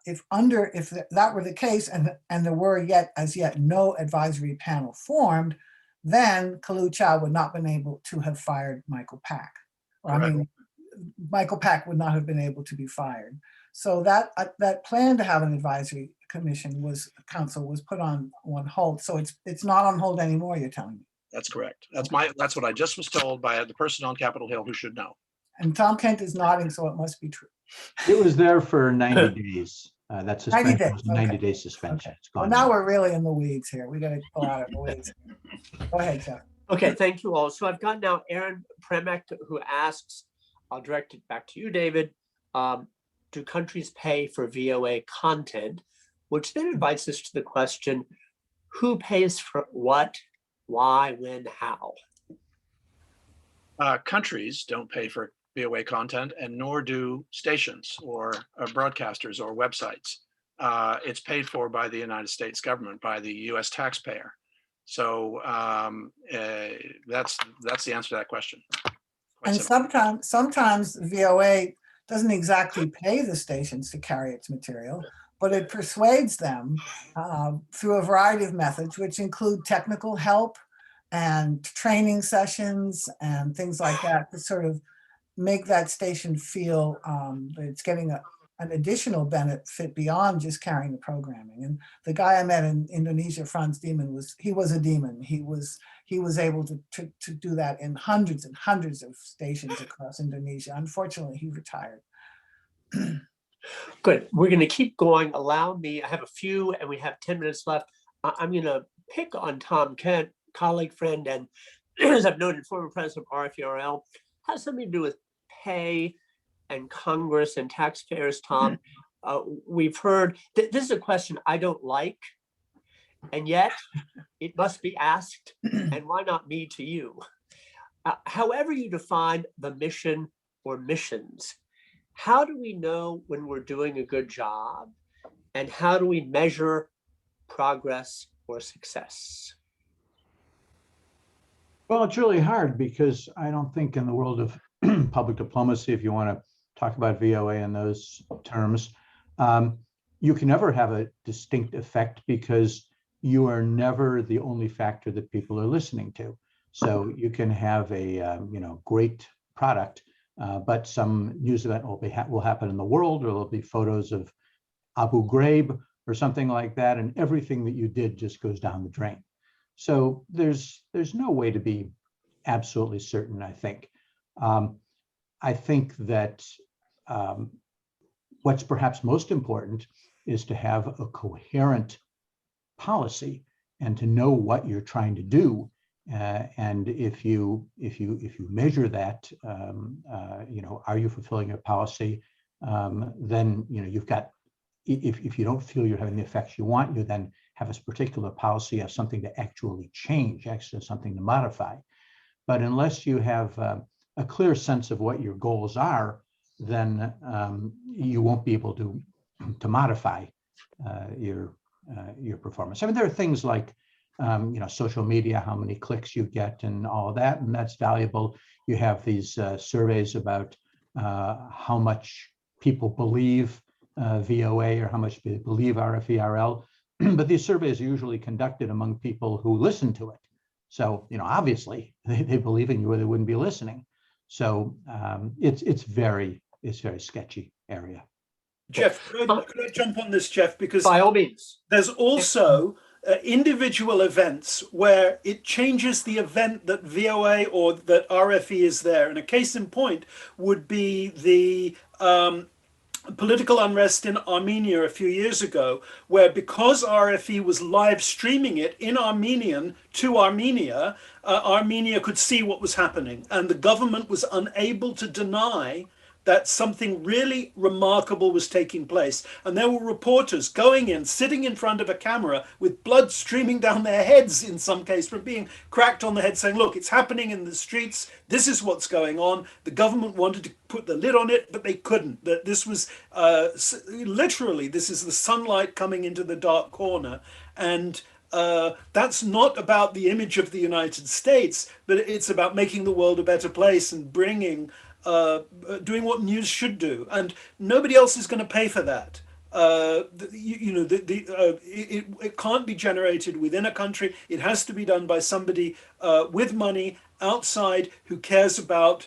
if that were the case and there were as yet no advisory panel formed, then Cull would not have been able to have fired Michael Pack. Michael Pack would not have been able to be fired. So that plan to have an advisory council was put on hold. So it's not on hold anymore, you're telling me? That's correct. That's what I just was told by the person on Capitol Hill who should know. And Tom Kent is nodding, so it must be true. It was there for 90 days. That suspension 90 days, was a 90-day suspension. Okay. It's Well, gone now now. we're really in the weeds here. We got to pull out of the weeds. Go ahead, Jeff. Okay, thank you all. So I've got now Aaron Premek who asks, I'll direct it back to you, David. Do countries pay for VOA content? Which then invites us to the question, who pays for what, why, when, how? Countries don't pay for VOA content, and nor do stations or broadcasters or websites. It's paid for by the United States government, by the US taxpayer. So that's the answer to that question. And sometimes VOA doesn't exactly pay the stations to carry its material, but it persuades them through a variety of methods, which include technical help and training sessions and things like that, to sort of make that station feel that it's getting an additional benefit beyond just carrying the programming. And the guy I met in Indonesia, Franz Diemen, was a demon. He was able to do that in hundreds and hundreds of stations across Indonesia. Unfortunately, he retired. Good. We're going to keep going. Allow me, I have a few and we have 10 minutes left. I'm going to pick on Tom Kent, colleague, friend, and as I've noted, former president of RFERL, has something to do with pay and Congress and taxpayers, Tom. We've heard, this is a question I don't like, and yet it must be asked, and why not me to you? However you define the mission or missions, how do we know when we're doing a good job? And how do we measure progress or success? Well, it's really hard because I don't think in the world of public diplomacy, if you want to talk about VOA in those terms, you can never have a distinct effect because you are never the only factor that people are listening to. So you can have a great product, but some news event will happen in the world, or there'll be photos of Abu Ghraib or something like that, and everything that you did just goes down the drain. So there's no way to be absolutely certain, I think. I think that what's perhaps most important is to have a coherent policy and to know what you're trying to do. And if you measure that, are you fulfilling your policy? Then you've got. If you don't feel you're having the effects you want, you then have a particular policy of something to actually change, actually something to modify. But unless you have a clear sense of what your goals are, then you won't be able to modify your performance. I mean, there are things like social media, how many clicks you get, and all of that, and that's valuable. You have these surveys about how much people believe VOA or how much they believe RFERL, but these surveys are usually conducted among people who listen to it. So, obviously they believe in you or they wouldn't be listening. So it's very sketchy area. Jeff, could I jump on this, Jeff? Because by all means, there's also individual events where it changes the event that VOA or that RFE is there. And a case in point would be the political unrest in Armenia a few years ago, where because RFE was live streaming it in Armenian to Armenia, Armenia could see what was happening, and the government was unable to deny that something really remarkable was taking place. And there were reporters going in, sitting in front of a camera with blood streaming down their heads in some case from being cracked on the head, saying, look, it's happening in the streets. This is what's going on. The government wanted to put the lid on it, but they couldn't. That this was literally, this is the sunlight coming into the dark corner. And that's not about the image of the United States, but it's about making the world a better place and bringing doing what news should do, and nobody else is going to pay for that. It can't be generated within a country. It has to be done by somebody with money outside who cares about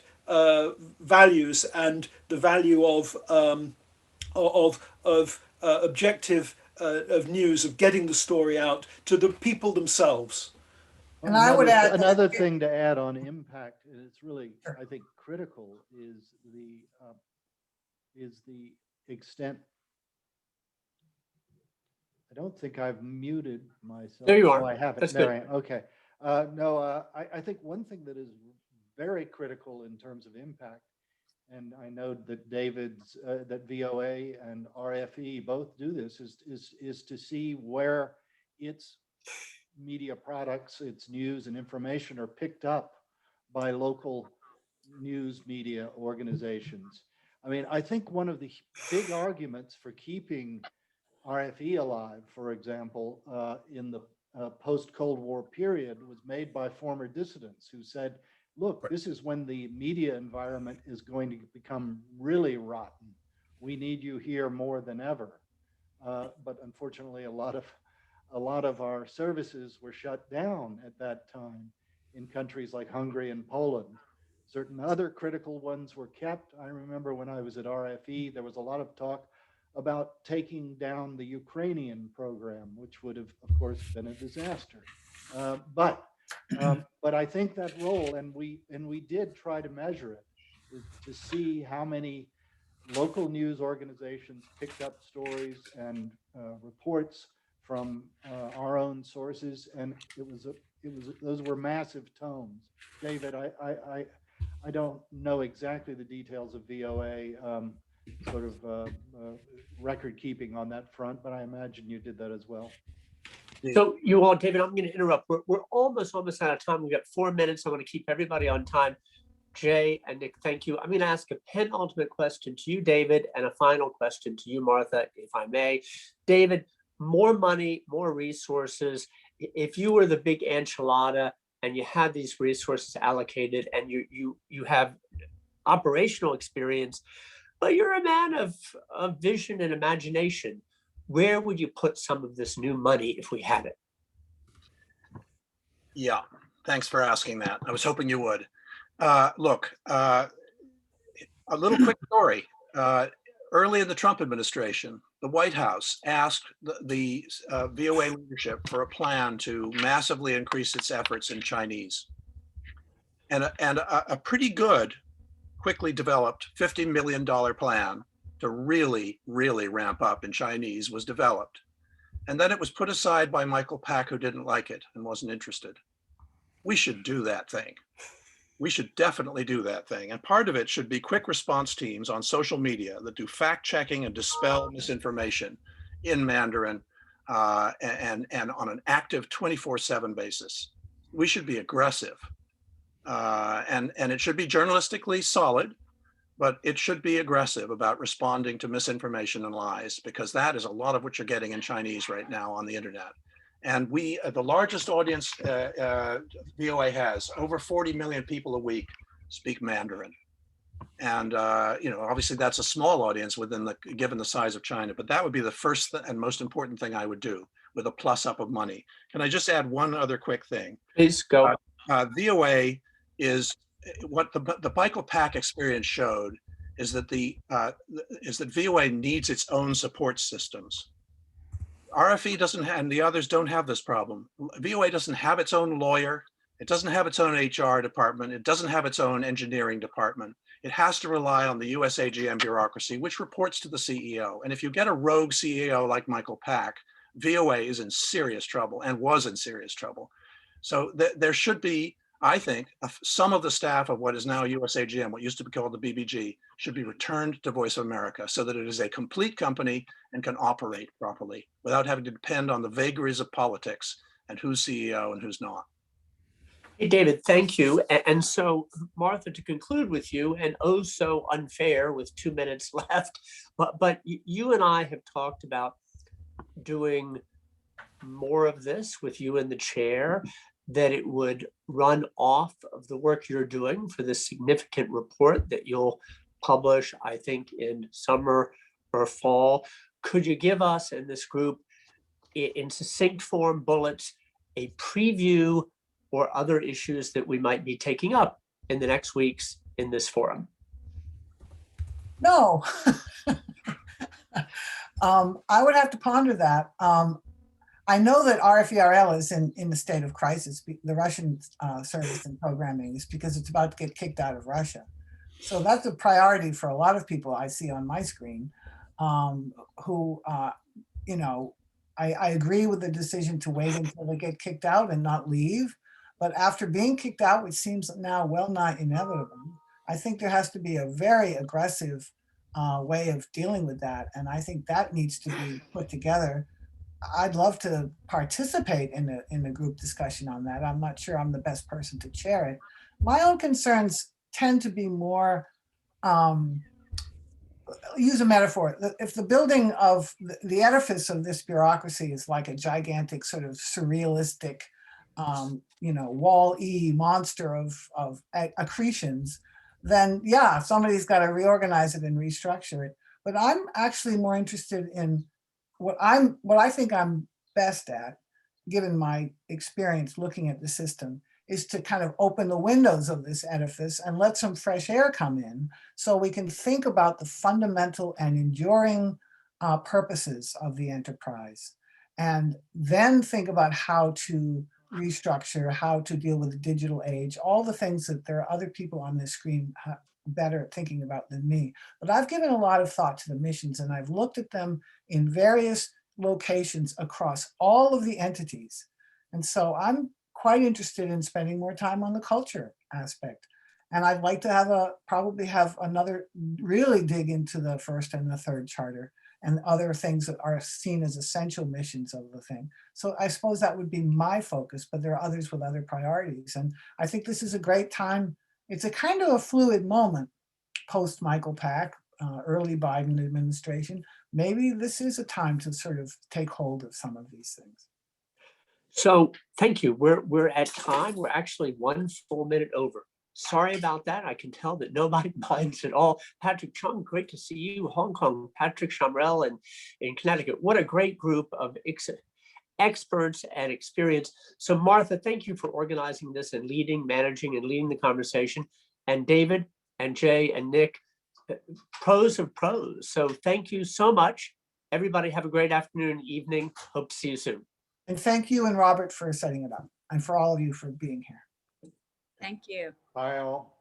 values and the value of objective of news, of getting the story out to the people themselves. And I would add another thing to add on impact, and it's really, I think, critical, is the extent. I don't think I've muted myself. There you are. Oh, I haven't. That's there good. I am. Okay. I think one thing that is very critical in terms of impact, and I know that that VOA and RFE both do this, is to see where its media products, its news and information are picked up by local news media organizations. I mean, I think one of the big arguments for keeping RFE alive, for example, in the post-Cold War period was made by former dissidents who said, look, this is when the media environment is going to become really rotten. We need you here more than ever. But unfortunately, a lot of our services were shut down at that time in countries like Hungary and Poland. Certain other critical ones were kept. I remember when I was at RFE, there was a lot of talk about taking down the Ukrainian program, which would have, of course, been a disaster. But I think that role, and we did try to measure it, is to see how many local news organizations picked up stories and reports from our own sources, and those were massive tomes. David, I don't know exactly the details of VOA record keeping on that front, but I imagine you did that as well. So you all, David, I'm going to interrupt. We're almost out of time. We've got 4 minutes. I want to keep everybody on time. Jay and Nick, thank you. I'm going to ask a penultimate question to you, David, and a final question to you, Martha, if I may. David, more money, more resources. If you were the big enchilada and you had these resources allocated and you have operational experience, but you're a man of vision and imagination, where would you put some of this new money if we had it? Yeah, thanks for asking that. I was hoping you would. Look, a little quick story. Early in the Trump administration, the White House asked the VOA leadership for a plan to massively increase its efforts in Chinese. And a pretty good, quickly developed $50 million plan to really, really ramp up in Chinese was developed. And then it was put aside by Michael Pack, who didn't like it and wasn't interested. We should do that thing. We should definitely do that thing. And part of it should be quick response teams on social media that do fact checking and dispel misinformation in Mandarin and on an active 24/7 basis. We should be aggressive. And it should be journalistically solid, but it should be aggressive about responding to misinformation and lies, because that is a lot of what you're getting in Chinese right now on the internet. And we, the largest audience VOA has, over 40 million people a week speak Mandarin. And, obviously that's a small audience given the size of China, but that would be the first and most important thing I would do with a plus up of money. Can I just add one other quick thing? Please go. VOA is what the Michael Pack experience showed is that that VOA needs its own support systems. RFE doesn't have, and the others don't have this problem. VOA doesn't have its own lawyer. It doesn't have its own HR department. It doesn't have its own engineering department. It has to rely on the USAGM bureaucracy, which reports to the CEO. And if you get a rogue CEO like Michael Pack, VOA is in serious trouble and was in serious trouble. So there should be, I think, some of the staff of what is now USAGM, what used to be called the BBG, should be returned to Voice of America so that it is a complete company and can operate properly without having to depend on the vagaries of politics and who's CEO and who's not. Hey, David, thank you. And so, Martha, to conclude with you, and oh so unfair with 2 minutes left, but you and I have talked about doing more of this with you in the chair, that it would run off of the work you're doing for this significant report that you'll publish, I think, in summer or fall. Could you give us in this group, in succinct form, bullets, a preview or other issues that we might be taking up in the next weeks in this forum? No. I would have to ponder that. I know that RFERL is in a state of crisis. The Russian service and programming is because it's about to get kicked out of Russia. So that's a priority for a lot of people I see on my screen who, I agree with the decision to wait until they get kicked out and not leave. But after being kicked out, which seems now well nigh inevitable, I think there has to be a very aggressive way of dealing with that. And I think that needs to be put together. I'd love to participate in a group discussion on that. I'm not sure I'm the best person to chair it. My own concerns tend to be more, use a metaphor. If the building of the edifice of this bureaucracy is like a gigantic sort of surrealistic, Wall-E monster of accretions, then yeah, somebody's got to reorganize it and restructure it. But I'm actually more interested in what I think I'm best at, given my experience looking at the system, is to kind of open the windows of this edifice and let some fresh air come in so we can think about the fundamental and enduring purposes of the enterprise, and then think about how to restructure, how to deal with the digital age, all the things that there are other people on this screen better at thinking about than me. But I've given a lot of thought to the missions, and I've looked at them in various locations across all of the entities. And so I'm quite interested in spending more time on the culture aspect. And I'd like to probably have another really dig into the first and the third charter and other things that are seen as essential missions of the thing. So I suppose that would be my focus, but there are others with other priorities. And I think this is a great time it's a kind of a fluid moment post Michael Pack, early Biden administration. Maybe this is a time to sort of take hold of some of these things. So thank you. We're at time. We're actually 1 full minute over. Sorry about that. I can tell that nobody minds at all. Patrick Chung, great to see you. Hong Kong, Patrick Chamrell, and in Connecticut. What a great group of experts and experience. So Martha, thank you for organizing this and managing and leading the conversation. And David and Jay and Nick, pros of pros. So thank you so much. Everybody have a great afternoon and evening. Hope to see you soon. And thank you and Robert for setting it up, and for all of you for being here. Thank you. Bye all.